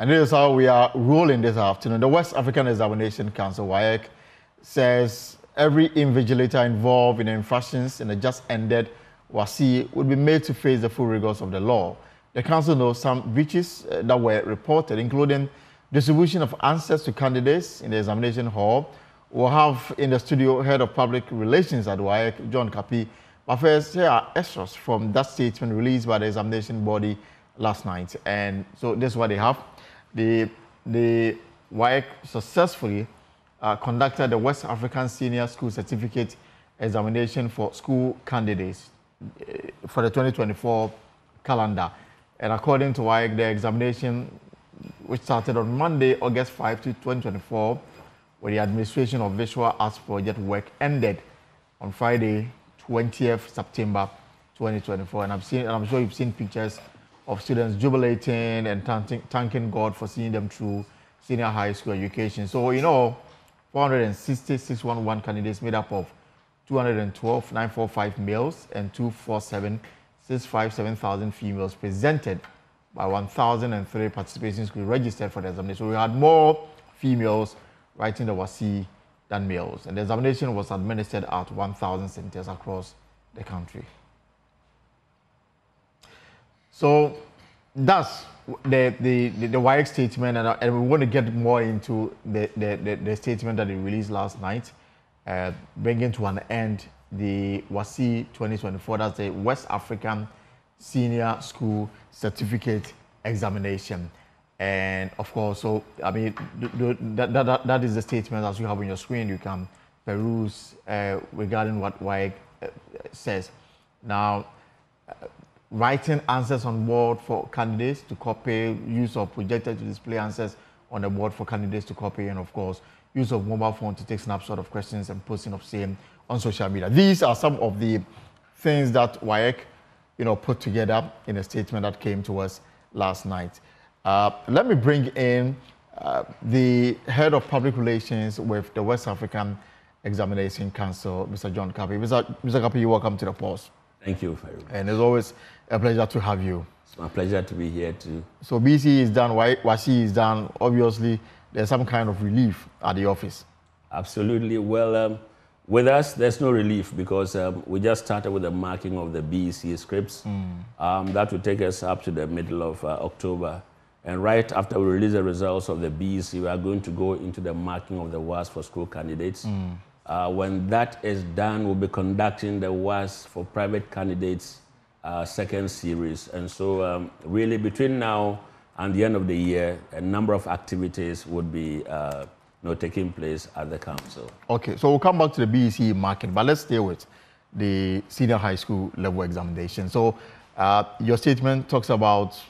And this is how we are rolling this afternoon. The West African Examination Council, WASSCE, says every invigilator involved in infractions in the just-ended WASSCE would be made to face the full rigors of the law. The council knows some breaches that were reported, including distribution of answers to candidates in the examination hall. We'll have in the studio Head of Public Relations at WASSCE, John Kapi. But first, here are extras from that statement released by the examination body last night. And so this is what they have. The WASSCE successfully conducted the West African Senior School Certificate Examination for school candidates for the 2024 calendar. And according to WASSCE, the examination, which started on Monday, August 5, 2024, where the administration of visual arts project work ended on Friday, 20th September 2024. And I'm sure you've seen pictures of students jubilating and thanking God for seeing them through senior high school education. So, 46611 candidates made up of 212,945 males and 247,657,000 females presented by 1,003 participating schools registered for the examination. We had more females writing the WASSCE than males, and the examination was administered at 1,000 centers across the country. So that's the WASSCE statement, and we want to get more into the statement that they released last night, bringing to an end the WASSCE 2024. That's the West African Senior School Certificate Examination. And of course, so I mean, that is the statement as you have on your screen. You can peruse regarding what WASSCE says. Now, writing answers on board for candidates to copy, use of projector to display answers on the board for candidates to copy, and of course, use of mobile phone to take snapshot of questions and posting of same on social media. These are some of the things that WASSCE, put together in a statement that came to us last night. Let me bring in the Head of Public Relations with the West African Examination Council, Mr. John Kapi. Mr. Kapi, you're welcome to the post. Thank you very much. And it's always a pleasure to have you. It's my pleasure to be here too. So BC is done, WASSCE is done. Obviously, there's some kind of relief at the office. Absolutely. Well, with us, there's no relief because we just started with the marking of the BEC scripts. That will take us up to the middle of October. And right after we release the results of the BEC, we are going to go into the marking of the WASSCE for school candidates. When that is done, we'll be conducting the WASSCE for private candidates second series. And so really between now and the end of the year, a number of activities would be taking place at the council. Okay, so we'll come back to the BEC marking, but let's stay with the senior high school level examination. So your statement talks about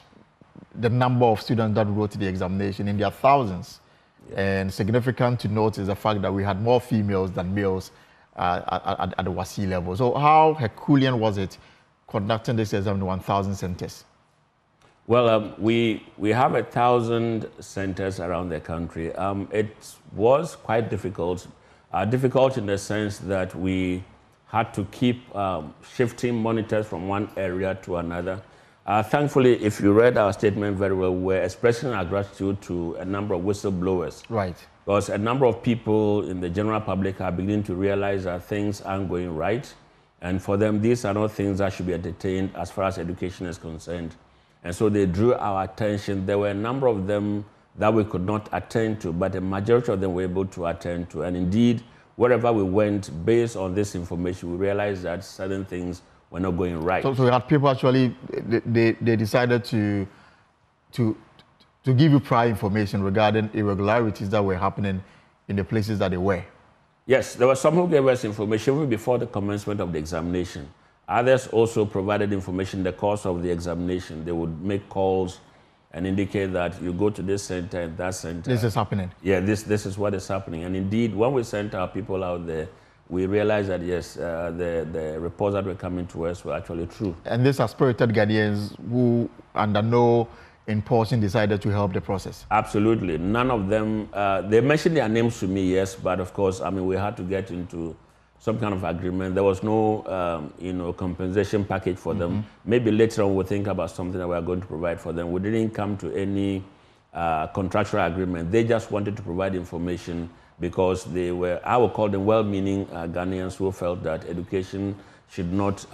the number of students that wrote the examination in their thousands. And significant to note is the fact that we had more females than males at the WASSCE level. So how Herculean was it conducting this exam in 1,000 centers? Well, we have 1,000 centers around the country. It was quite difficult. Difficult in the sense that we had to keep shifting monitors from one area to another. Thankfully, if you read our statement very well, we're expressing our gratitude to a number of whistleblowers. Right. Because a number of people in the general public are beginning to realize that things aren't going right. And for them, these are not things that should be entertained as far as education is concerned. And so they drew our attention. There were a number of them that we could not attend to, but the majority of them were able to attend to. And indeed, wherever we went, based on this information, we realized that certain things were not going right. So we had people actually, they decided to give you prior information regarding irregularities that were happening in the places that they were. Yes, there were some who gave us information even before the commencement of the examination. Others also provided information in the course of the examination. They would make calls and indicate that you go to this center and that center. This is happening. Yeah, this is what is happening. And indeed, when we sent our people out there, we realized that, yes, the reports that were coming to us were actually true. And these are spirited guardians who, under no impulsion, decided to help the process? Absolutely. None of them, they mentioned their names to me, yes, but of course, I mean, we had to get into some kind of agreement. There was no, compensation package for them. Maybe later on we'll think about something that we are going to provide for them. We didn't come to any contractual agreement. They just wanted to provide information because they were, I would call them well-meaning Ghanaians who felt that education should not,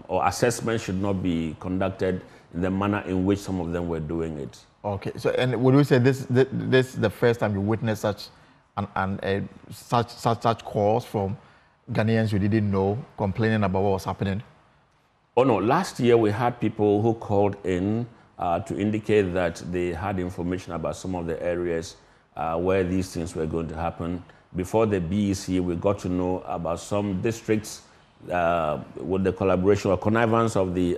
or assessment should not be conducted in the manner in which some of them were doing it. Okay, so and would you say this is the first time you witnessed such calls from Ghanaians you didn't know complaining about what was happening? Oh no, last year we had people who called in to indicate that they had information about some of the areas where these things were going to happen. Before the BEC, we got to know about some districts with the collaboration or connivance of the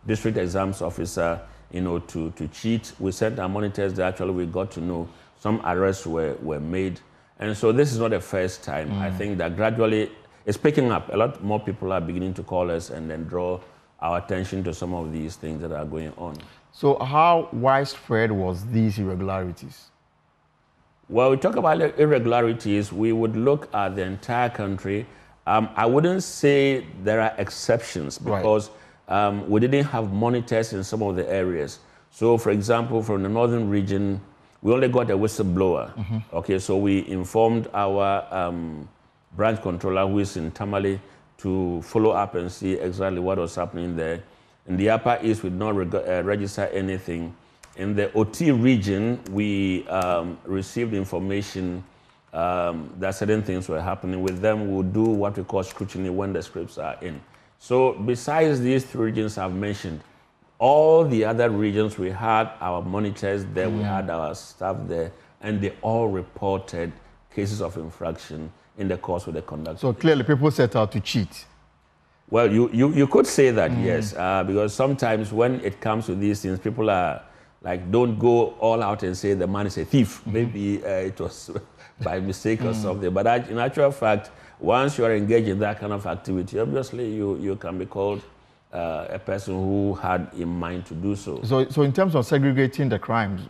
district exams officer, to cheat. We sent our monitors there. Actually, we got to know some arrests were made. And so this is not the first time. I think that gradually it's picking up. A lot more people are beginning to call us and then draw our attention to some of these things that are going on. So how widespread was these irregularities? Well, we talk about irregularities, we would look at the entire country. I wouldn't say there are exceptions because we didn't have monitors in some of the areas. So, for example, from the northern region, we only got a whistleblower. Okay, so we informed our branch controller, who is in Tamale, to follow up and see exactly what was happening there. In the Upper East, we did not register anything. In the OT region, we received information that certain things were happening. With them, we'll do what we call scrutiny when the scripts are in. So besides these three regions I've mentioned, all the other regions, we had our monitors there, we had our staff there, and they all reported cases of infraction in the course of the conduct. So clearly people set out to cheat. Well, you could say that, yes, because sometimes when it comes to these things, people are like, don't go all out and say the man is a thief. Maybe it was by mistake or something. But in actual fact, once you are engaged in that kind of activity, obviously you can be called a person who had in mind to do so. So in terms of segregating the crimes,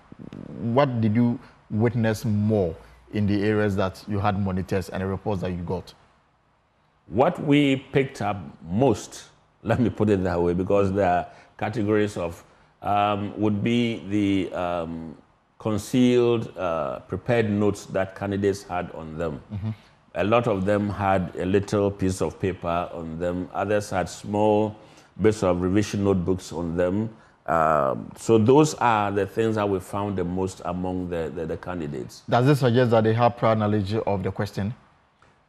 what did you witness more in the areas that you had monitors and the reports that you got? What we picked up most, let me put it that way, because there are categories of, would be the concealed, prepared notes that candidates had on them. A lot of them had a little piece of paper on them. Others had small bits of revision notebooks on them. So those are the things that we found the most among the candidates. Does this suggest that they have prior knowledge of the question?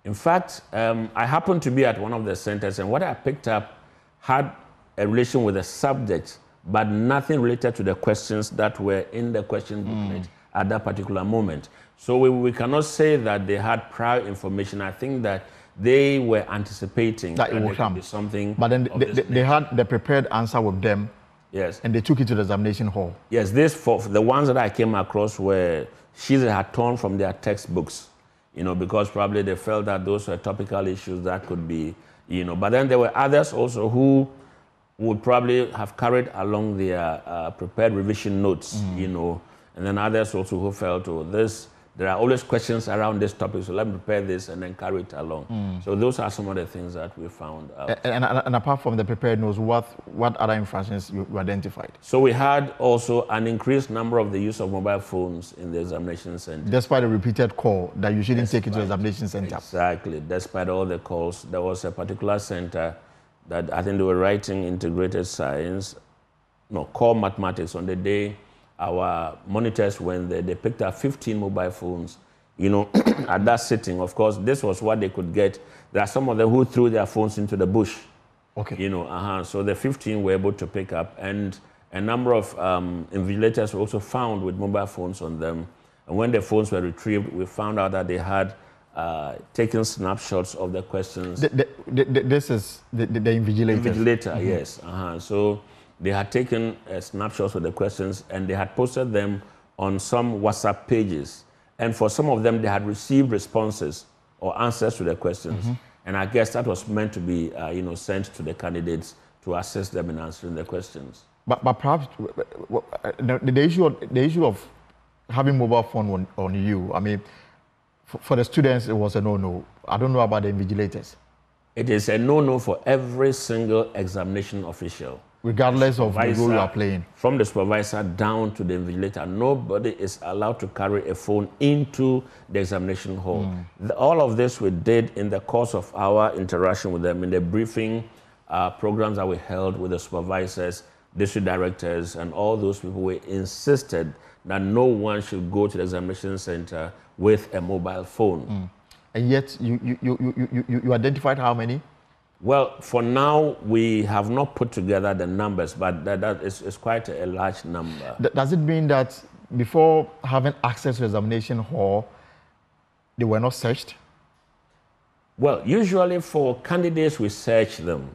In fact, I happened to be at one of the centers, and what I picked up had a relation with the subject, but nothing related to the questions that were in the question booklet at that particular moment. So we cannot say that they had prior information. I think that they were anticipating that it would come. Something. But then they had the prepared answer with them. Yes. And they took it to the examination hall. Yes, for the ones that I came across were sheets that had torn from their textbooks, because probably they felt that those were topical issues that could be, But then there were others also who would probably have carried along their prepared revision notes, and then others also who felt, there are always questions around this topic, so let me prepare this and then carry it along. So those are some of the things that we found out. And apart from the prepared notes, what other infractions you identified? So we had also an increased number of the use of mobile phones in the examination center. Despite the repeated call that you shouldn't take it to the examination center. Exactly. Despite all the calls, there was a particular center that I think they were writing integrated science, core mathematics on the day. Our monitors, when they picked up 15 mobile phones, at that sitting. Of course, this was what they could get. There are some of them who threw their phones into the bush. Okay. So the 15 were able to pick up, and a number of invigilators were also found with mobile phones on them. And when the phones were retrieved, we found out that they had taken snapshots of the questions. This is the invigilator. Invigilator, yes. So they had taken snapshots of the questions and they had posted them on some WhatsApp pages. And for some of them, they had received responses or answers to the questions. And I guess that was meant to be, sent to the candidates to assist them in answering the questions. But perhaps the issue of having mobile phone on you, I mean, for the students, it was a no-no. I don't know about the invigilators. It is a no-no for every single examination official. regardless of the role you are playing. From the supervisor down to the invigilator, nobody is allowed to carry a phone into the examination hall. All of this we did in the course of our interaction with them in the briefing programs that we held with the supervisors, district directors, and all those people. We insisted that no one should go to the examination center with a mobile phone. And yet, you identified how many? Well, for now, we have not put together the numbers, but that is quite a large number. Does it mean that before having access to the examination hall, they were not searched? Well, usually for candidates, we search them.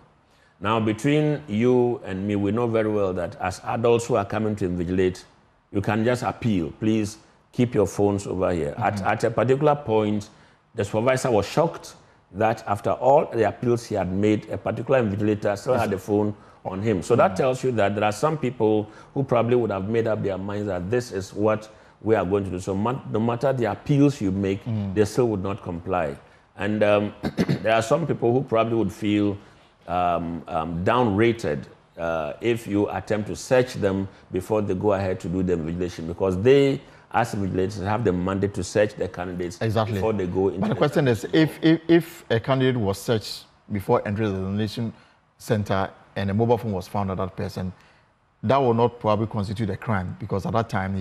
Now, between you and me, we know very well that as adults who are coming to invigilate, you can just appeal. Please keep your phones over here. At a particular point, the supervisor was shocked that after all the appeals he had made, a particular invigilator still had the phone on him. So that tells you that there are some people who probably would have made up their minds that this is what we are going to do. So no matter the appeals you make, they still would not comply. And there are some people who probably would feel downrated if you attempt to search them before they go ahead to do the invigilation, because they, as invigilators, have the mandate to search the candidates before they go into. But the question is, if a candidate was searched before entering the examination center and a mobile phone was found on that person, that will not probably constitute a crime, because at that time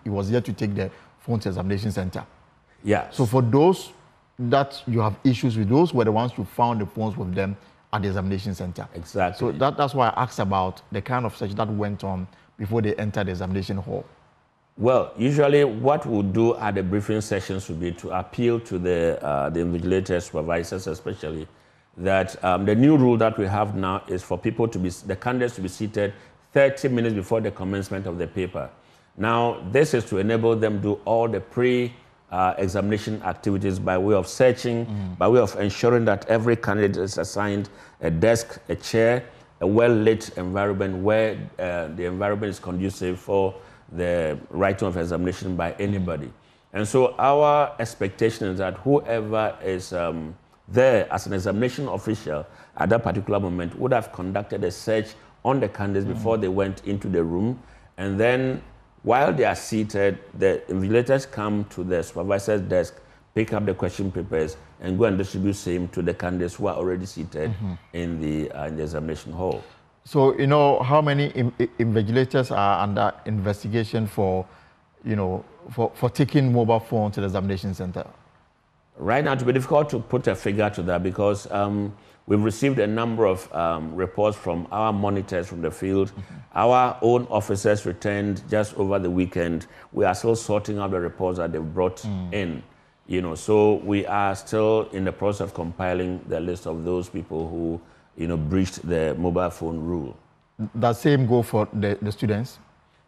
he was yet to take the phone to the examination center. Yeah. So for those that you have issues with, those were the ones who found the phones with them at the examination center. Exactly. So that's why I asked about the kind of search that went on before they entered the examination hall. Well, usually what we'll do at the briefing sessions would be to appeal to the invigilators, supervisors especially, that the new rule that we have now is for people to be, the candidates to be seated 30 minutes before the commencement of the paper. Now, this is to enable them to do all the pre-examination activities by way of searching, by way of ensuring that every candidate is assigned a desk, a chair, a well-lit environment where the environment is conducive for the writing of examination by anybody. And so our expectation is that whoever is there as an examination official at that particular moment would have conducted a search on the candidates before they went into the room. And then while they are seated, the invigilators come to the supervisor's desk, pick up the question papers, and go and distribute same to the candidates who are already seated in the examination hall. So, you know, how many invigilators are under investigation for, you know, for taking mobile phone to the examination center? Right now, it will be difficult to put a figure to that, because we've received a number of reports from our monitors from the field. Our own officers returned just over the weekend. We are still sorting out the reports that they've brought in. You know, so we are still in the process of compiling the list of those people who, you know, breached the mobile phone rule. That same go for the students?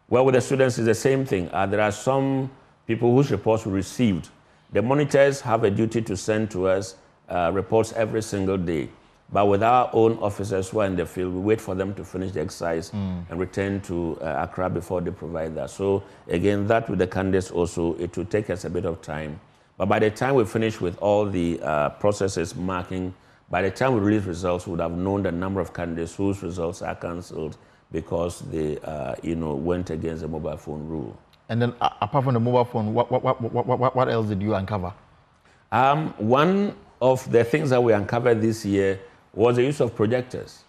Well, with the students, it's the same thing. There are some people whose reports we received. The monitors have a duty to send to us reports every single day. But with our own officers who are in the field, we wait for them to finish the exercise and return to Accra before they provide that. So again, that with the candidates also, it will take us a bit of time. But by the time we finish with all the processes marking, by the time we release results, we would have known the number of candidates whose results are cancelled because they, you know, went against the mobile phone rule. And then, apart from the mobile phone, what else did you uncover? One of the things that we uncovered this year was the use of projectors.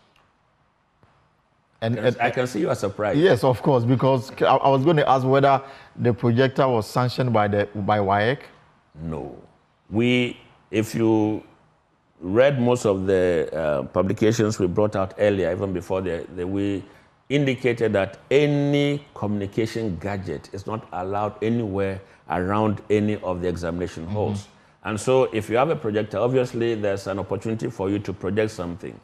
And I can see you are surprised. Yes, of course, because I was going to ask whether the projector was sanctioned by WASSCE. No. If you read most of the publications we brought out earlier, even before we indicated that any communication gadget is not allowed anywhere around any of the examination halls. And so if you have a projector, obviously there's an opportunity for you to project something.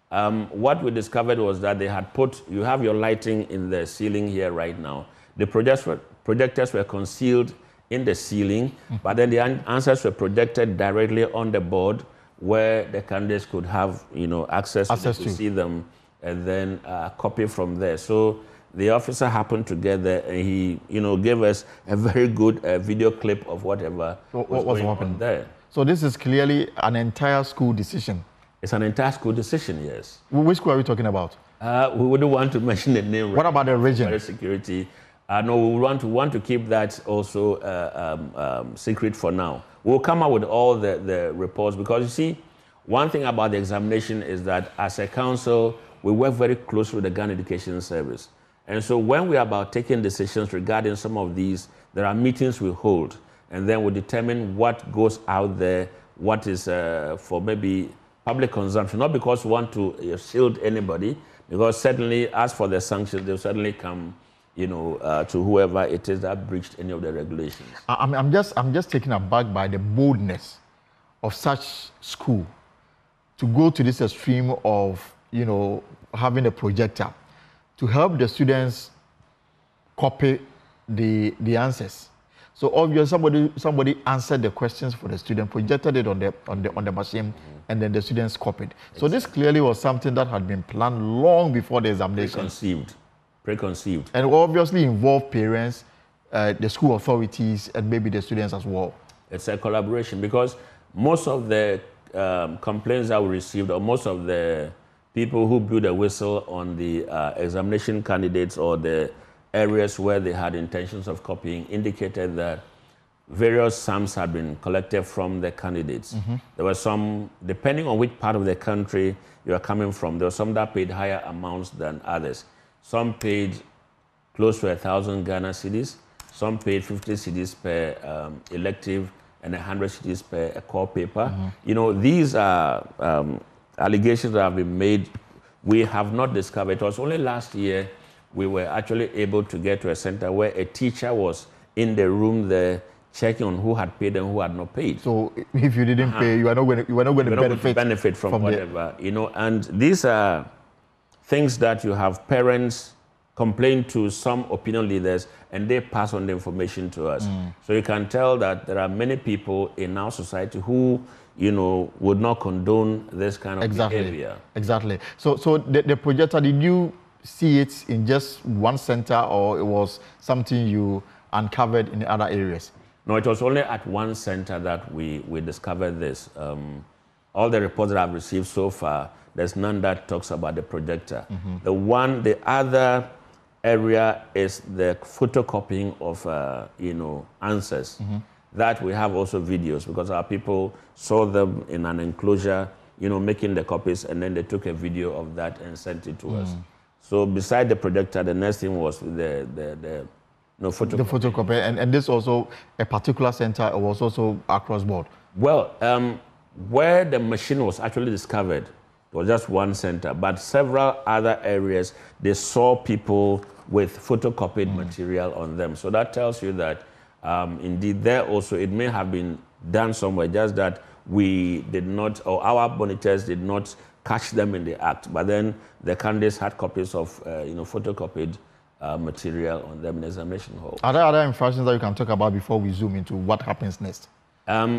What we discovered was that they had you have your lighting in the ceiling here right now. The projectors were concealed in the ceiling, but then the answers were projected directly on the board where the candidates could have, you know, access to see them and then copy from there. So the officer happened to get there and he, you know, gave us a very good video clip of whatever was going on there. So this is clearly an entire school decision. It's an entire school decision, yes. Which school are we talking about? We wouldn't want to mention the name. What about the region? Security. No, we want to keep that also secret for now. We'll come up with all the reports because you see, one thing about the examination is that as a council, we work very closely with the Ghana Education Service. And so when we are about taking decisions regarding some of these, there are meetings we hold, and then we determine what goes out there, what is for maybe public consumption, not because we want to shield anybody, because certainly as for the sanctions, they'll certainly come, to whoever it is that breached any of the regulations. I'm just taken aback by the boldness of such school to go to this extreme of, having a projector to help the students copy the answers. So obviously somebody answered the questions for the student, projected it on the machine, and then the students copied. Exactly. So this clearly was something that had been planned long before the examination. Preconceived. And obviously involved parents, the school authorities, and maybe the students as well. It's a collaboration because most of the complaints that we received, or most of the people who blew the whistle on the examination candidates or the areas where they had intentions of copying, indicated that various sums had been collected from the candidates. There were some, depending on which part of the country you are coming from, there were some that paid higher amounts than others. Some paid close to 1,000 Ghana cedis, some paid 50 cedis per elective, and 100 cedis per core paper. These are allegations that have been made. We have not discovered. It was only last year we were actually able to get to a center where a teacher was in the room there checking on who had paid and who had not paid. So if you didn't pay, you are not going to benefit from whatever. And these are things that you have parents complain to some opinion leaders, and they pass on the information to us. So you can tell that there are many people in our society who, would not condone this kind of behavior. Exactly. So the projector, did you see it in just one center, or it was something you uncovered in other areas? No, it was only at one center that we discovered this. All the reports that I've received so far, there's none that talks about the projector. The other area is the photocopying of, answers. That we have also videos, because our people saw them in an enclosure, making the copies, and then they took a video of that and sent it to us. So beside the projector, the next thing was the photocopy. The photocopy, and this also a particular center, or was also across board? Well, where the machine was actually discovered, it was just one center, but several other areas, they saw people with photocopied material on them. So that tells you that indeed there also, it may have been done somewhere, just that we did not, or our monitors did not catch them in the act. But then the candidates had copies of, photocopied material on them in the examination hall. Are there other infractions that you can talk about before we zoom into what happens next?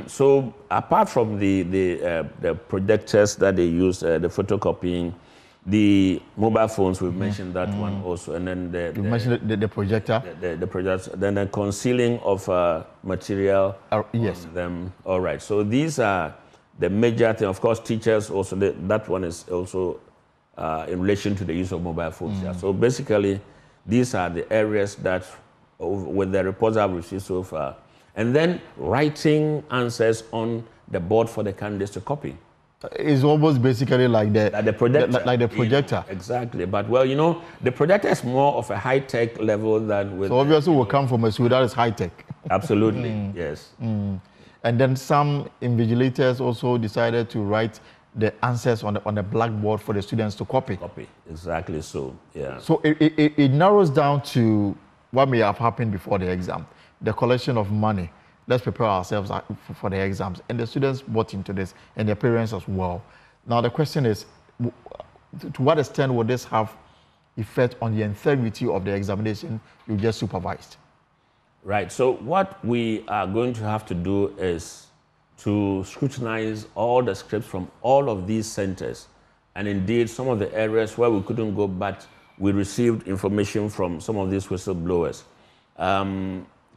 So apart from the projectors that they use, the photocopying, the mobile phones, we've mentioned that one also, and then you mentioned the projector. The projector, then the concealing of material yes. on them. All right. So these are the major thing. Of course, teachers also. That one is also in relation to the use of mobile phones. Yeah. So basically, these are the areas that, with the reports I've received so far, and then writing answers on the board for the candidates to copy. It's almost basically like the projector. Like the projector. Exactly. But, well, the projector is more of a high-tech level than with... So obviously will come from a school that is high-tech. Absolutely, yes. And then some invigilators also decided to write the answers on the blackboard for the students to copy. Exactly so, yeah. So it narrows down to what may have happened before the exam, the collection of money. Let's prepare ourselves for the exams. And the students bought into this, and their parents as well. Now the question is, to what extent will this have effect on the integrity of the examination you just supervised? Right, so what we are going to have to do is to scrutinize all the scripts from all of these centers. And indeed, some of the areas where we couldn't go, but we received information from some of these whistleblowers.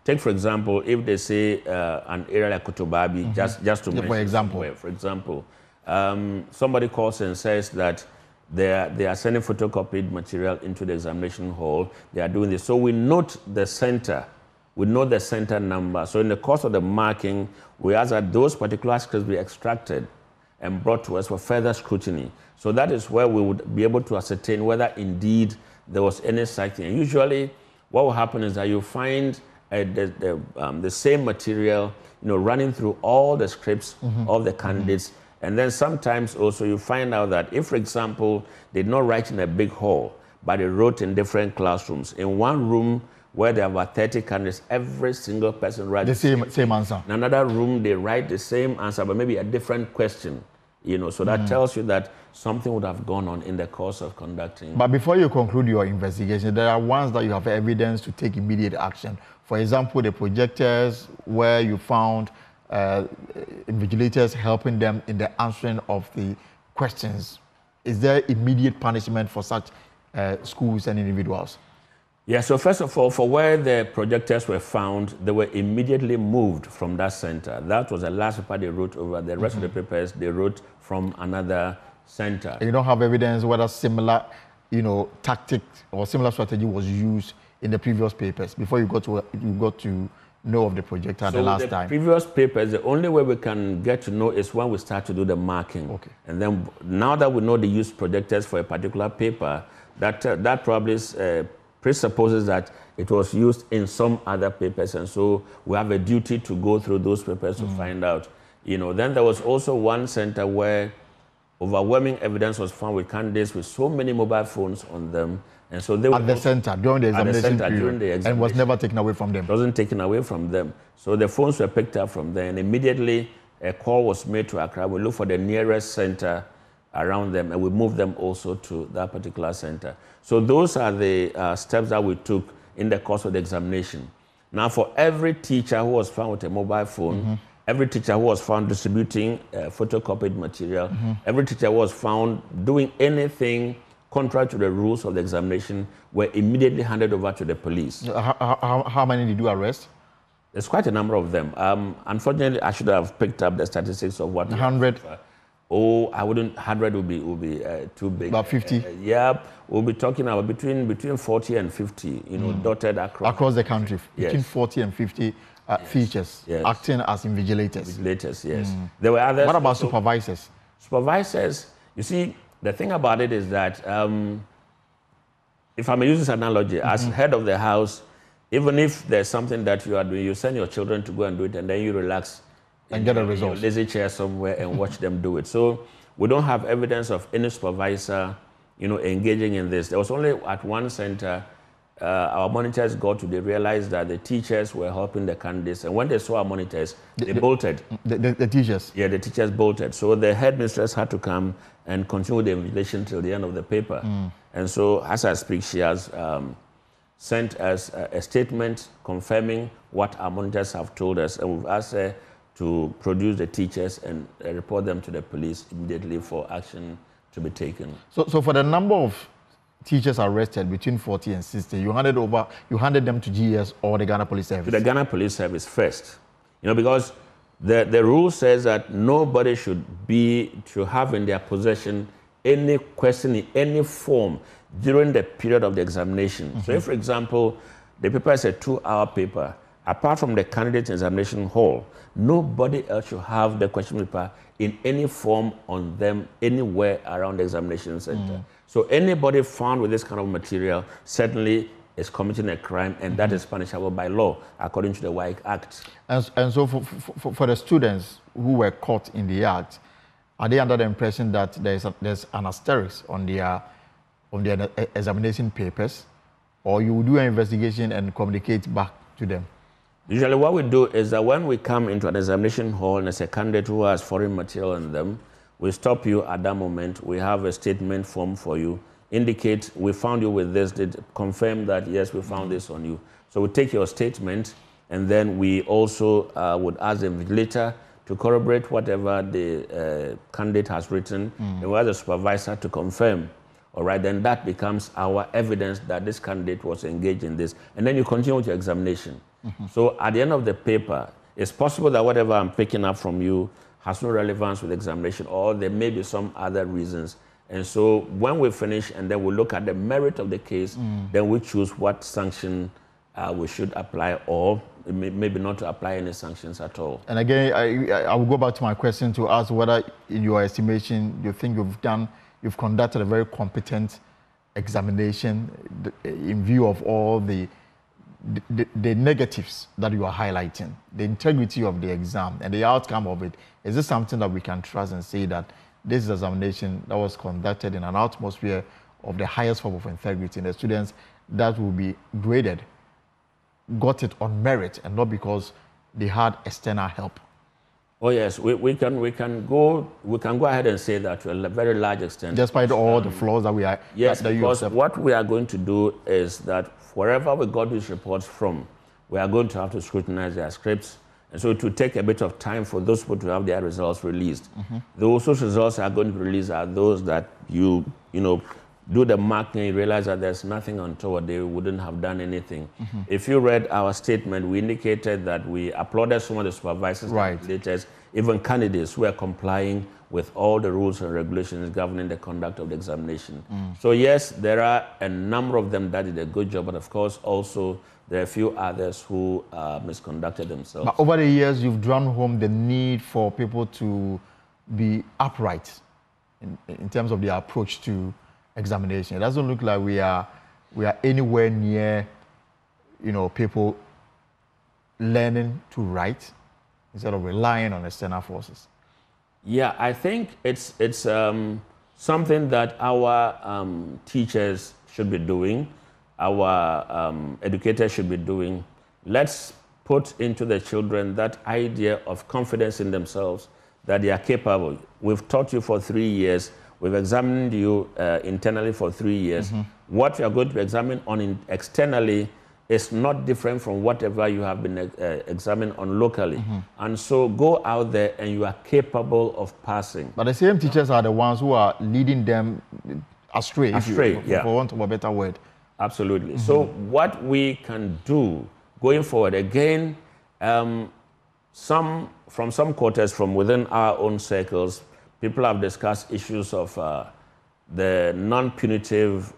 Take, for example, if they say an area like Kotobabi, just to mention for example. somewhere. For example, somebody calls and says that They are sending photocopied material into the examination hall. They are doing this. So we note the center. We know the center number. So in the course of the marking, we ask that those particular scripts be extracted and brought to us for further scrutiny. So that is where we would be able to ascertain whether indeed there was any such thing. Usually, what will happen is that you find the same material, running through all the scripts of the candidates. And then sometimes also you find out that if, for example, they did not write in a big hall, but they wrote in different classrooms. In one room where there are about 30 candidates, every single person writes the same answer. In another room, they write the same answer, but maybe a different question. So that tells you that something would have gone on in the course of conducting. But before you conclude your investigation, there are ones that you have evidence to take immediate action. For example, the projectors where you found invigilators helping them in the answering of the questions. Is there immediate punishment for such schools and individuals? Yeah, so first of all, for where the projectors were found, they were immediately moved from that center. That was the last paper they wrote over. The rest of the papers they wrote from another center. You don't have evidence whether similar, tactic or similar strategy was used in the previous papers before you got to know of the projector the last time? Previous papers, the only way we can get to know is when we start to do the marking. Okay. And then now that we know they use projectors for a particular paper, that probably presupposes that it was used in some other papers, and so we have a duty to go through those papers to find out. Then there was also one center where overwhelming evidence was found with candidates with so many mobile phones on them, and so they were at the center during the examination period, and was never taken away from them. It wasn't taken away from them. So the phones were picked up from there, and immediately a call was made to Accra. We looked for the nearest center around them, and we moved them also to that particular center. So those are the steps that we took in the course of the examination. Now, for every teacher who was found with a mobile phone, every teacher who was found distributing photocopied material, every teacher who was found doing anything contrary to the rules of the examination were immediately handed over to the police. How many did you arrest? There's quite a number of them. Unfortunately, I should have picked up the statistics of what 100. I wouldn't. 100 would be too big. About 50. Yeah, we'll be talking about between 40 and 50. Dotted across the country. Between 40 and 50 features acting as invigilators. Invigilators, yes. There were others. What about supervisors? Supervisors. You see, the thing about it is that if I may use this analogy, as head of the house, even if there's something that you are doing, you send your children to go and do it, and then you relax and get a result. In your lazy chair somewhere and watch them do it. So we don't have evidence of any supervisor, engaging in this. There was only at one center, our monitors they realized that the teachers were helping the candidates, and when they saw our monitors, they bolted. The teachers? Yeah, the teachers bolted. So the headmistress had to come and continue the invigilation till the end of the paper. And so, as I speak, she has sent us a statement confirming what our monitors have told us, and we've asked her to produce the teachers and report them to the police immediately for action to be taken. So for the number of teachers arrested between 40 and 60, you handed them to GS or the Ghana Police Service? To the Ghana Police Service first. Because the rule says that nobody should have in their possession any question in any form during the period of the examination. So if, for example, the paper is a 2-hour paper, apart from the candidate examination hall, nobody else should have the question paper in any form on them anywhere around the examination center. So anybody found with this kind of material certainly is committing a crime, and that is punishable by law according to the WASSCE Act. And so for the students who were caught in the act, are they under the impression that there's an asterisk on their examination papers, or you will do an investigation and communicate back to them? Usually what we do is that when we come into an examination hall and there's a candidate who has foreign material on them, we stop you at that moment. We have a statement form for you. Indicate we found you with this, confirm that yes, we found this on you. So we take your statement, and then we also would ask the invigilator to corroborate whatever the candidate has written, and we ask the supervisor to confirm. All right, then that becomes our evidence that this candidate was engaged in this. And then you continue with your examination. So at the end of the paper, it's possible that whatever I'm picking up from you has no relevance with the examination, or there may be some other reasons, And so when we finish and then we look at the merit of the case, then we choose what sanction we should apply, or maybe not to apply any sanctions at all. And again, I will go back to my question to ask whether, in your estimation, you think you've conducted a very competent examination in view of all the negatives that you are highlighting, the integrity of the exam and the outcome of it. Is this something that we can trust and say that this examination that was conducted in an atmosphere of the highest form of integrity, and the students that will be graded got it on merit and not because they had external help? Oh yes, we can go ahead and say that to a very large extent. Despite all the flaws that we are. Yes, because what we are going to do is that wherever we got these reports from, we are going to have to scrutinize their scripts. And so it will take a bit of time for those people to have their results released. Those results are going to be released are those that you do the marking, you realize that there's nothing untoward, they wouldn't have done anything. If you read our statement, we indicated that we applauded some of the supervisors, legislators, even candidates who are complying with all the rules and regulations governing the conduct of the examination. So yes, there are a number of them that did a good job, but of course also there are a few others who misconducted themselves. But over the years, you've drawn home the need for people to be upright in terms of their approach to examination. It doesn't look like we are anywhere near, people learning to write instead of relying on external forces. Yeah, I think it's something that our teachers should be doing, our educators should be doing. Let's put into the children that idea of confidence in themselves, that they are capable. We've taught you for 3 years. We've examined you internally for 3 years. What you are going to be examined on externally is not different from whatever you have been examined on locally. And so go out there and you are capable of passing. But the same teachers are the ones who are leading them astray, for want of a better word. Absolutely. So what we can do going forward, again, from some quarters from within our own circles, people have discussed issues of the non-punitive,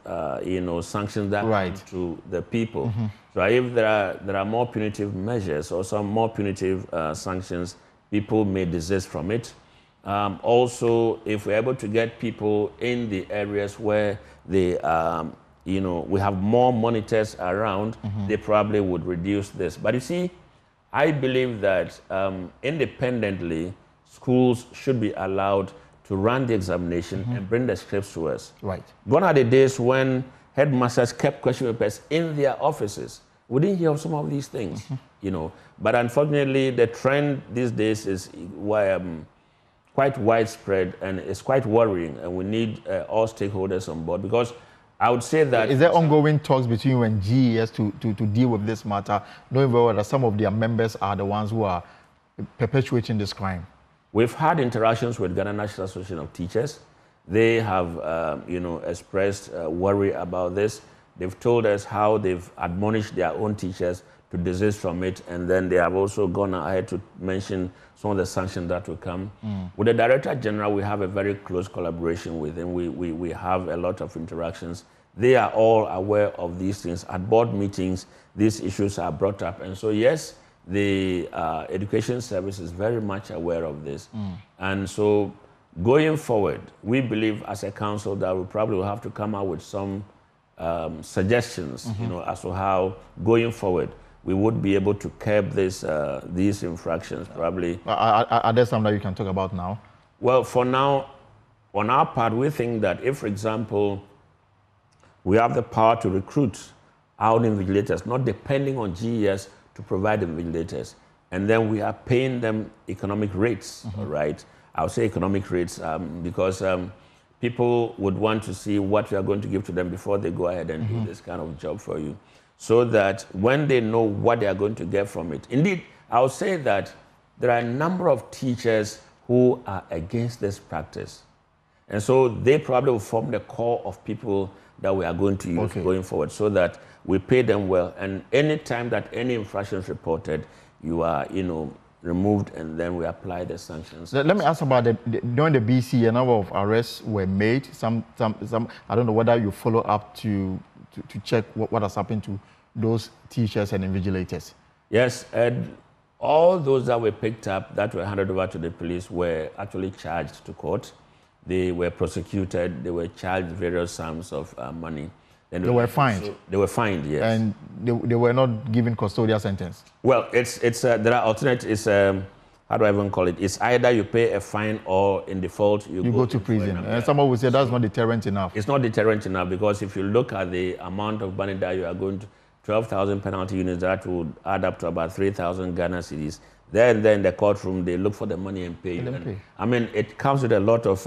sanctions that come to the people. So if there are more punitive measures or some more punitive sanctions, people may desist from it. Also, if we're able to get people in the areas where they, we have more monitors around, they probably would reduce this. But you see, I believe that independently, schools should be allowed to run the examination and bring the scripts to us. Gone are the days when headmasters kept question papers in their offices. We didn't hear of some of these things, But unfortunately, the trend these days is quite widespread and it's quite worrying, and we need all stakeholders on board, because I would say that... Is there ongoing talks between you and GES to deal with this matter, knowing very well that some of their members are the ones who are perpetuating this crime? We've had interactions with Ghana National Association of Teachers. They have, expressed worry about this. They've told us how they've admonished their own teachers to desist from it, and then they have also gone ahead to mention some of the sanctions that will come. With the Director General, we have a very close collaboration with him. We have a lot of interactions. They are all aware of these things. At board meetings, these issues are brought up. And so, yes, the Education Service is very much aware of this. And so, going forward, we believe as a council that we probably will have to come out with some suggestions, as to how, going forward, we would be able to curb these infractions, probably. Are there some that you can talk about now? Well, for now, on our part, we think that if, for example, we have the power to recruit our own invigilators, not depending on GES to provide invigilators, and then we are paying them economic rates, right? I'll say economic rates because people would want to see what we are going to give to them before they go ahead and do this kind of job for you, so that when they know what they are going to get from it. Indeed, I'll say that there are a number of teachers who are against this practice. And so they probably will form the core of people that we are going to use going forward, so that we pay them well. And any time that any infraction is reported, you are, removed, and then we apply the sanctions. Let me ask about during the BC, a number of arrests were made. Some. I don't know whether you follow up to check what has happened to those teachers and invigilators. Yes, and all those that were picked up that were handed over to the police were actually charged to court. They were prosecuted. They were charged various sums of money. They were fined. So they were fined, yes. And they were not given custodial sentence. Well, there are alternatives. How do I even call it? It's either you pay a fine or in default you go to prison. And someone will say that's not deterrent enough. It's not deterrent enough because if you look at the amount of money that you are going to, 12,000 penalty units, that would add up to about 3,000 Ghana cedis. Then in the courtroom, they look for the money and pay you. I mean, it comes with a lot of,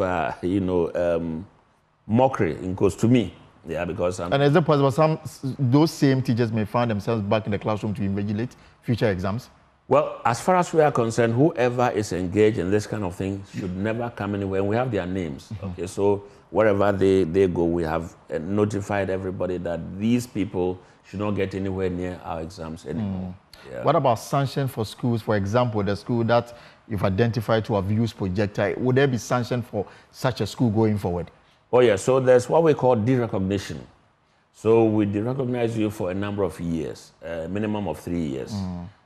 mockery, in course, to me. Yeah, because... and is it possible those same teachers may find themselves back in the classroom to invigilate future exams? Well, as far as we are concerned, whoever is engaged in this kind of thing should never come anywhere. And we have their names. Okay, so wherever they go, we have notified everybody that these people should not get anywhere near our exams anymore. Yeah. What about sanction for schools? For example, the school that you've identified to have used projectile, would there be sanction for such a school going forward? Oh, yeah. So there's what we call derecognition. So we derecognize you for a number of years, a minimum of 3 years,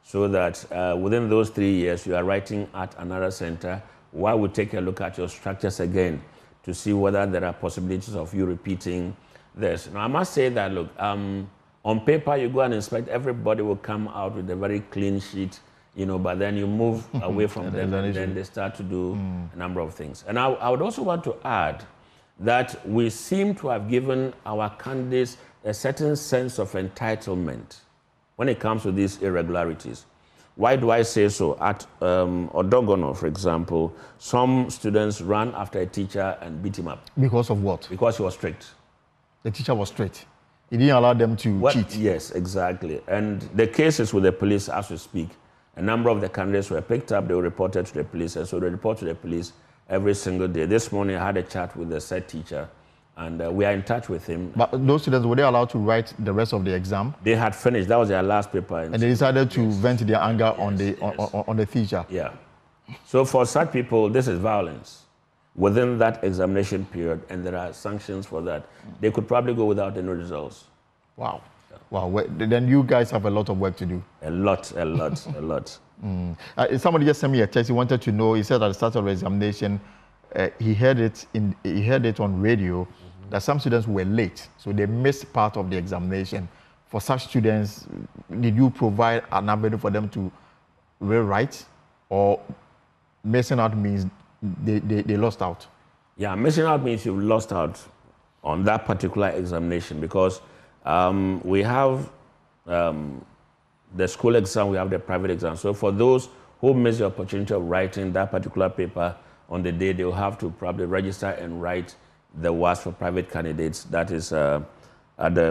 so that within those 3 years, you are writing at another center. While we take a look at your structures again to see whether there are possibilities of you repeating this. Now, I must say that, look, on paper, you go and inspect, everybody will come out with a very clean sheet, but then you move away from them and then they start to do a number of things. And I would also want to add that we seem to have given our candidates a certain sense of entitlement when it comes to these irregularities. Why do I say so? At Odogono, for example, some students ran after a teacher and beat him up. Because of what? Because he was strict. The teacher was strict. He didn't allow them to cheat. Yes, exactly. And the cases with the police, as we speak, a number of the candidates were picked up, they were reported to the police, and so they report to the police every single day. This morning I had a chat with the said teacher, and we are in touch with him. But those students, were they allowed to write the rest of the exam? They had finished. That was their last paper. And they decided to vent their anger on the teacher. Yeah. So for such people, this is violence within that examination period, and there are sanctions for that. They could probably go without any results. Wow. Yeah. Wow. Then you guys have a lot of work to do. A lot. Somebody just sent me a text. He wanted to know, he said at the start of the examination, he heard it on radio that some students were late, so they missed part of the examination. For such students, did you provide an avenue for them to rewrite, or missing out means they lost out? Yeah, missing out means you've lost out on that particular examination, because we have the school exam, we have the private exam. So for those who miss the opportunity of writing that particular paper on the day, they will have to probably register and write the WASSCE for private candidates. That is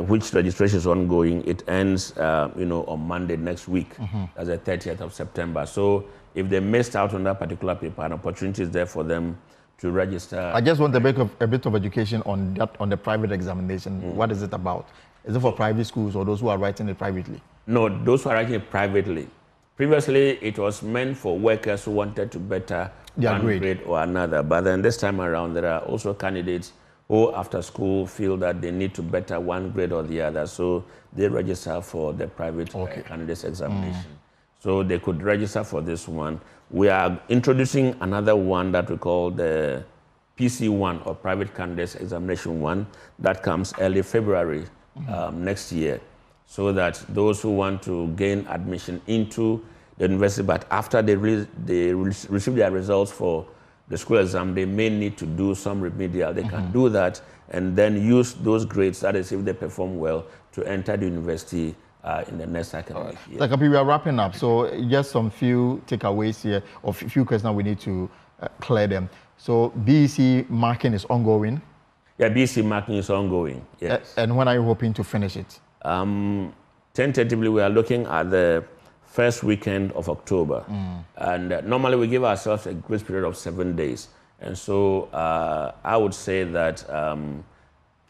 which registration is ongoing. It ends on Monday next week. That's the 30th of September. So if they missed out on that particular paper, an opportunity is there for them to register. I just want a bit of education on the private examination. What is it about? Is it for private schools or those who are writing it privately? No, those who are writing it privately. Previously, it was meant for workers who wanted to better one grade or another. But then this time around, there are also candidates who, after school, feel that they need to better one grade or the other. So they register for the private candidates examination. So they could register for this one. We are introducing another one that we call the PC1, or Private Candidates Examination 1, that comes early February next year, so that those who want to gain admission into the university, but after they receive their results for the school exam, they may need to do some remedial. They can do that and then use those grades, that is, if they perform well, to enter the university in the next academic year. Like, we are wrapping up, so just some few takeaways here, or few questions we need to clear them. So BEC marking is ongoing? Yeah, BEC marking is ongoing, yes. And when are you hoping to finish it? Tentatively, we are looking at the first weekend of October. And normally we give ourselves a grace period of 7 days. And so I would say that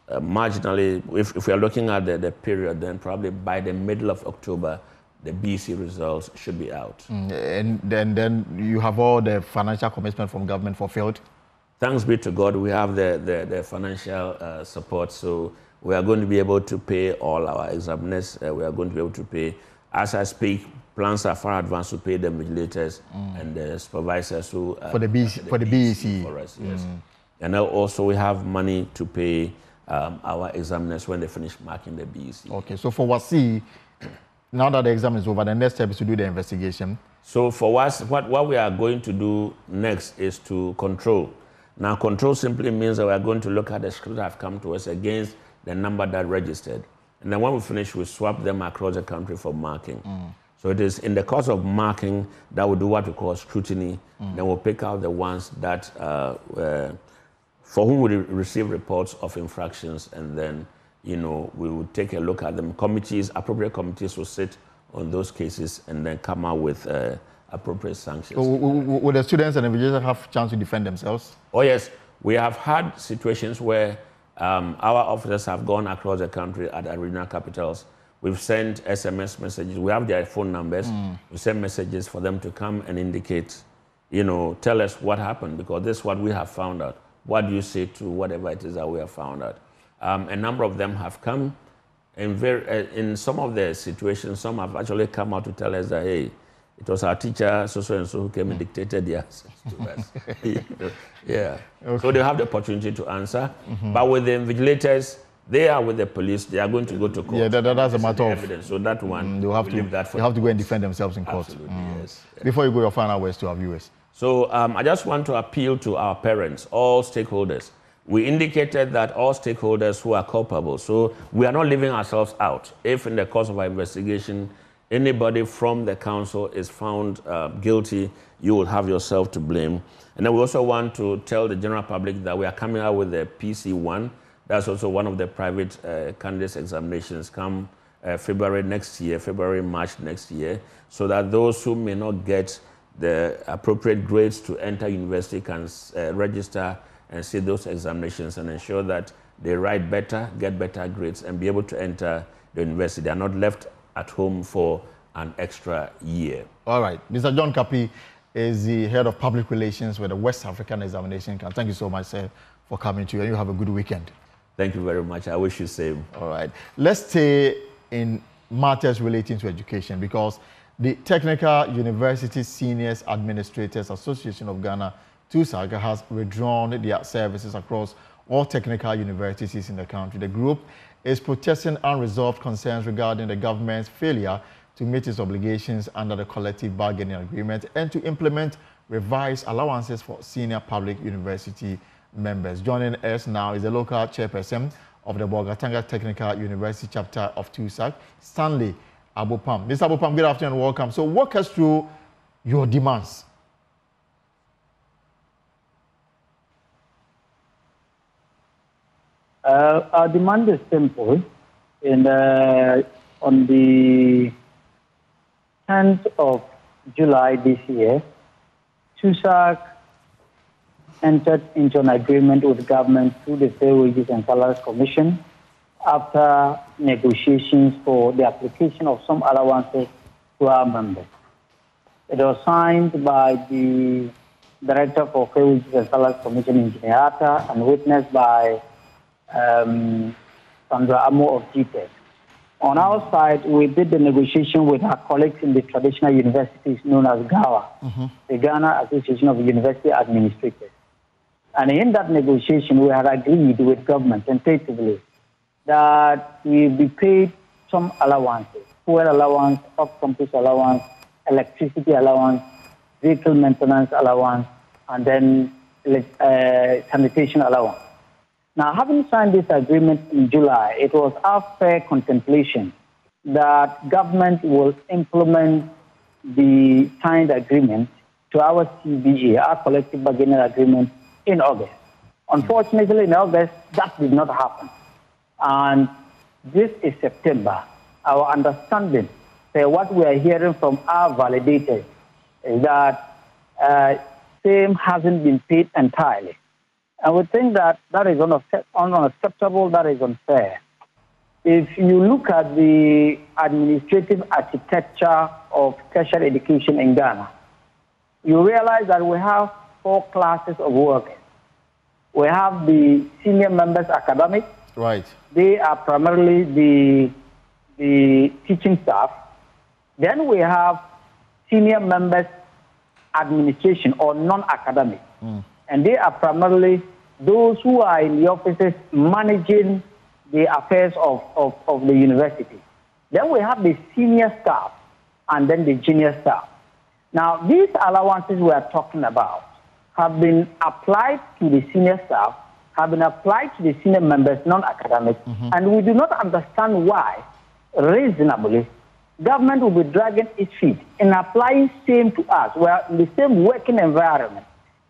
marginally, if we are looking at the period, then probably by the middle of October, the BC results should be out. And then you have all the financial commitment from government fulfilled? Thanks be to God, we have the financial support, so we are going to be able to pay all our examiners. We are going to be able to pay, as I speak, plans are far advanced to pay the vigilators and the supervisors who for the BEC for us, yes. And now also we have money to pay our examiners when they finish marking the BEC. Okay, so for WASSCE, now that the exam is over, the next step is to do the investigation. So for us, what we are going to do next is to control. Now, control simply means that we are going to look at the scripts that have come to us against the number that registered. And then when we finish, we swap them across the country for marking. So it is in the course of marking that we'll do what we call scrutiny. Then we'll pick out the ones that, for whom we receive reports of infractions, and then, we will take a look at them. Appropriate committees will sit on those cases and then come out with appropriate sanctions. So will the students and the vigilators have a chance to defend themselves? Oh yes, we have had situations where our officers have gone across the country at our regional capitals. We've sent SMS messages. We have their phone numbers. We send messages for them to come and indicate, tell us what happened, because this is what we have found out. What do you say to whatever it is that we have found out? A number of them have come. In some of the situations, some have actually come out to tell us that, hey, it was our teacher, so and so, who came and dictated the answers to us. Yeah. Okay. So they have the opportunity to answer. But with the vigilators, they are with the police. They are going to go to court. Yeah, that's a matter of evidence. So that one, they have to go and defend themselves in court. Absolutely, yes. Before you go, your final words to our viewers. So I just want to appeal to our parents, all stakeholders. We indicated that all stakeholders who are culpable. So we are not leaving ourselves out. If in the course of our investigation, anybody from the council is found guilty, you will have yourself to blame. And then we also want to tell the general public that we are coming out with the PC1. That's also one of the private candidates examinations come February, March next year, so that those who may not get the appropriate grades to enter university can register and see those examinations and ensure that they write better, get better grades, and be able to enter the university. They are not left at home for an extra year. All right. Mr. John Kapi is the head of public relations with the West African Examination Council. Thank you so much, sir, for coming to you, and you have a good weekend. Thank you very much. I wish you the same. All right. Let's stay in matters relating to education, because the Technical University Seniors Administrators Association of Ghana, TUSAG, has withdrawn their services across all technical universities in the country. The group is protesting unresolved concerns regarding the government's failure to meet its obligations under the collective bargaining agreement and to implement revised allowances for senior public university members. Joining us now is the local chairperson of the Bolgatanga Technical University chapter of TUSAG, Stanley Abopam. Mr. Abopam, good afternoon and welcome. So walk us through your demands. Our demand is simple. On the 10th of July this year, TUSAG entered into an agreement with the government through the Fair Wages and Salaries Commission after negotiations for the application of some allowances to our members. It was signed by the Director for Fair Wages and Salaries Commission, Engineer Atta, and witnessed by Sandra Amo of GTEC. On our side, we did the negotiation with our colleagues in the traditional universities known as GAWA, the Ghana Association of University Administrators. And in that negotiation, we had agreed with government tentatively that we be paid some allowances, fuel allowance, off-campus allowance, electricity allowance, vehicle maintenance allowance, and then sanitation allowance. Now, having signed this agreement in July, it was our fair contemplation that government will implement the signed agreement to our CBA, our collective bargaining agreement, in August. Unfortunately, in August, that did not happen. And this is September. Our understanding, what we are hearing from our validators, is that same hasn't been paid entirely. And we think that that is unacceptable, that is unfair. if you look at the administrative architecture of tertiary education in Ghana, you realize that we have 4 classes of workers. We have the senior members academic. Right. They are primarily the teaching staff. Then we have senior members administration or non-academic. And they are primarily those who are in the offices managing the affairs of the university. Then we have the senior staff and then the junior staff. Now, these allowances we are talking about have been applied to the senior staff, have been applied to the senior members, non-academic, and we do not understand why, reasonably, government will be dragging its feet in applying same to us. We are in the same working environment,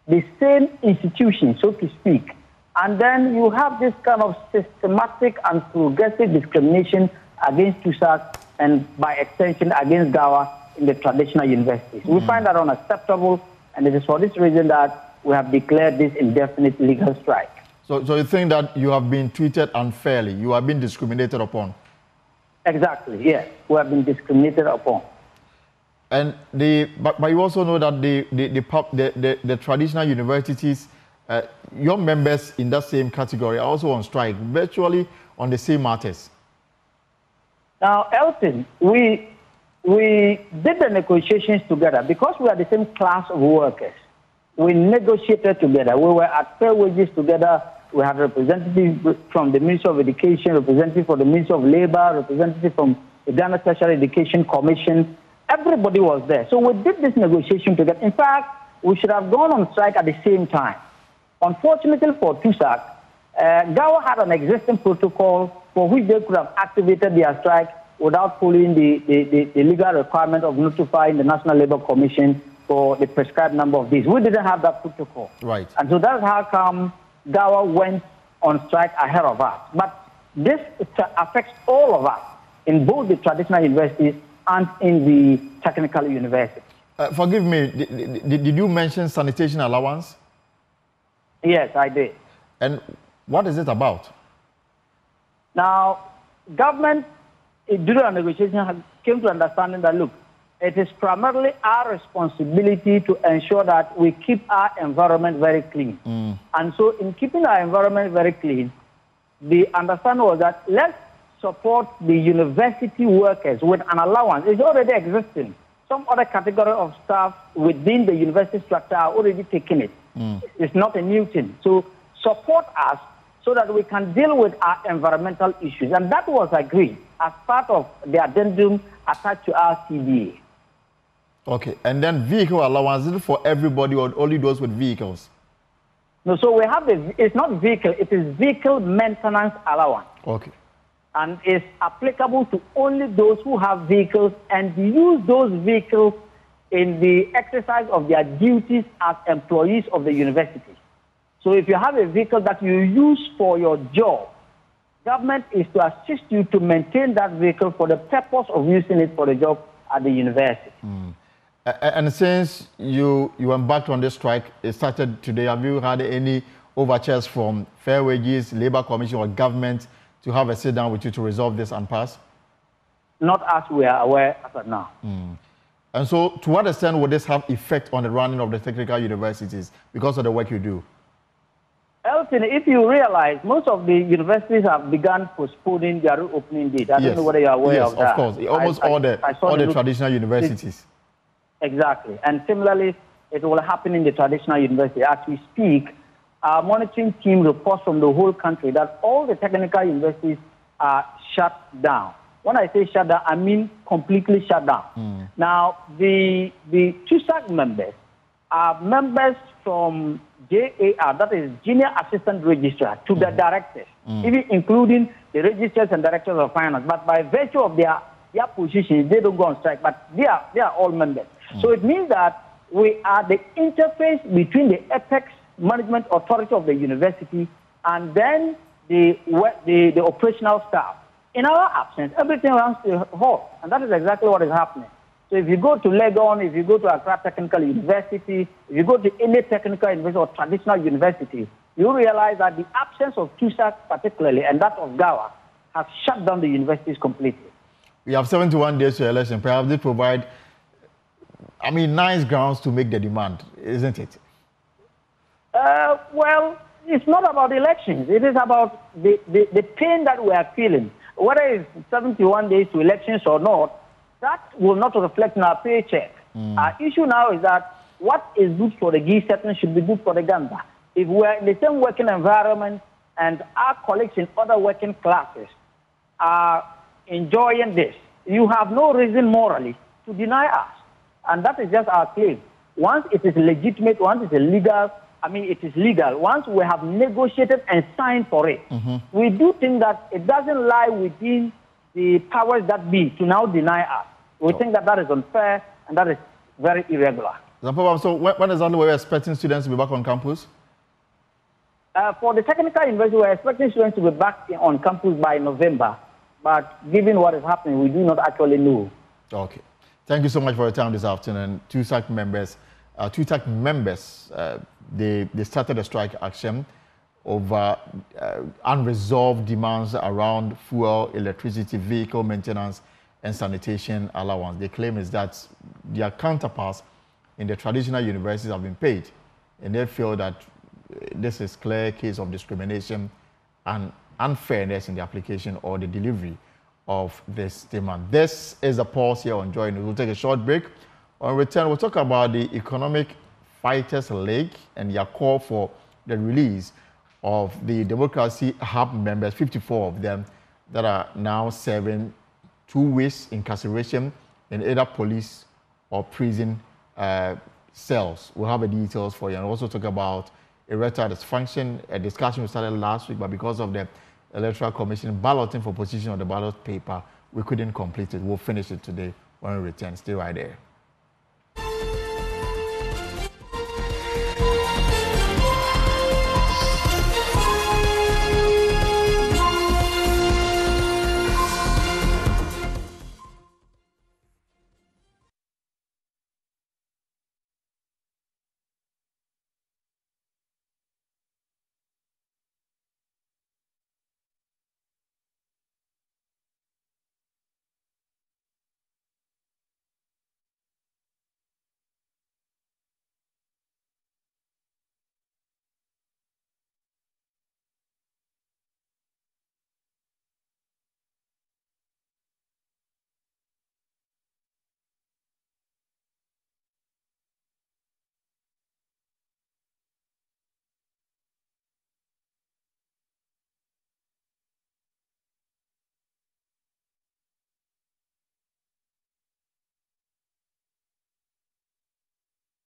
the same institution, so to speak. And then you have this kind of systematic and progressive discrimination against TUSAC and by extension against GAWA in the traditional universities. We find that unacceptable, and it is for this reason that we have declared this indefinite legal strike. So you think that you have been treated unfairly, you have been discriminated upon? Exactly, yes. We have been discriminated upon. And but you also know that the traditional universities, your members in that same category are also on strike, virtually on the same matters. Now, Elton, we did the negotiations together because we are the same class of workers. We negotiated together. We were at fair wages together. We had representatives from the Ministry of Education, representative from the Ministry of Labor, representative from the Ghana Tertiary Education Commission. Everybody was there. So we did this negotiation together. In fact, we should have gone on strike at the same time. Unfortunately for TUSAC, GAWA had an existing protocol for which they could have activated their strike without following the legal requirement of notifying the National Labor Commission for the prescribed number of days. We didn't have that protocol. Right. And so that's how come GAWA went on strike ahead of us. But this affects all of us in both the traditional universities and in the technical universities. Forgive me, did you mention sanitation allowance? Yes, I did. And what is it about? Now, government, during the negotiation, came to understanding that, look, it is primarily our responsibility to ensure that we keep our environment very clean. And so in keeping our environment very clean, the understanding was that let's support the university workers with an allowance. It's already existing. Some other category of staff within the university structure are already taking it. It's not a new thing. So support us so that we can deal with our environmental issues. And that was agreed as part of the addendum attached to our CBA. Okay, and then vehicle allowance, is it for everybody or only those with vehicles? No, so we have it's not vehicle, it is vehicle maintenance allowance. Okay. And it's applicable to only those who have vehicles and use those vehicles in the exercise of their duties as employees of the university. So if you have a vehicle that you use for your job, government is to assist you to maintain that vehicle for the purpose of using it for the job at the university. And since you embarked on this strike, it started today, have you had any overtures from Fair Wages, Labor Commission or government to have a sit down with you to resolve this and pass? Not as we are aware as of now. And so to what extent would this have effect on the running of the technical universities because of the work you do? Elton, if you realize, most of the universities have begun postponing their opening date. I don't know whether you are aware of that. Yes, of course. Almost all the traditional universities. Exactly. And similarly, it will happen in the traditional university. As we speak, our monitoring team reports from the whole country that all the technical universities are shut down. When I say shut down, I mean completely shut down. Now, the TUSAC members are members from JAR, that is Junior Assistant Registrar, to the directors, even including the registrars and directors of finance. But by virtue of their positions, they don't go on strike, but they are all members. So it means that we are the interface between the apex management authority of the university and then the operational staff. In our absence, everything runs to a halt, and that is exactly what is happening. So if you go to Legon, if you go to Accra Technical University, if you go to any technical university or traditional university, you realize that the absence of TUSAC particularly, and that of GAWA, has shut down the universities completely. We have 71 days to election. Perhaps they provide, nice grounds to make the demand, isn't it? Well, it's not about elections. It is about the pain that we are feeling. Whether it's 71 days to elections or not, that will not reflect in our paycheck. Our issue now is that what is good for the Gi certainly should be good for the Ganda. If we're in the same working environment and our colleagues in other working classes are enjoying this, you have no reason morally to deny us. And that is just our claim. Once it is legitimate, once it is legal, it is legal. Once we have negotiated and signed for it, we do think that it doesn't lie within the powers that be to now deny us. We think that that is unfair and that is very irregular. So when exactly were you expecting students to be back on campus? For the technical university, we're expecting students to be back on campus by November. But given what is happening, we do not actually know. Okay. Thank you so much for your time this afternoon. Two TAC members, they started a strike action over unresolved demands around fuel, electricity, vehicle maintenance, and sanitation allowance. They claim is that their counterparts in the traditional universities have been paid, and they feel that this is a clear case of discrimination and unfairness in the application or the delivery of this demand. This is a pause here on Joy News. We'll take a short break. On return, we'll talk about the Economic Fighters League and their call for the release of the Democracy Hub members, 54 of them, that are now serving 2 weeks incarceration in either police or prison cells. We'll have the details for you, and also talk about erectile dysfunction, a discussion we started last week, but because of the Electoral Commission balloting for position on the ballot paper, we couldn't complete it. We'll finish it today when we return. Stay right there.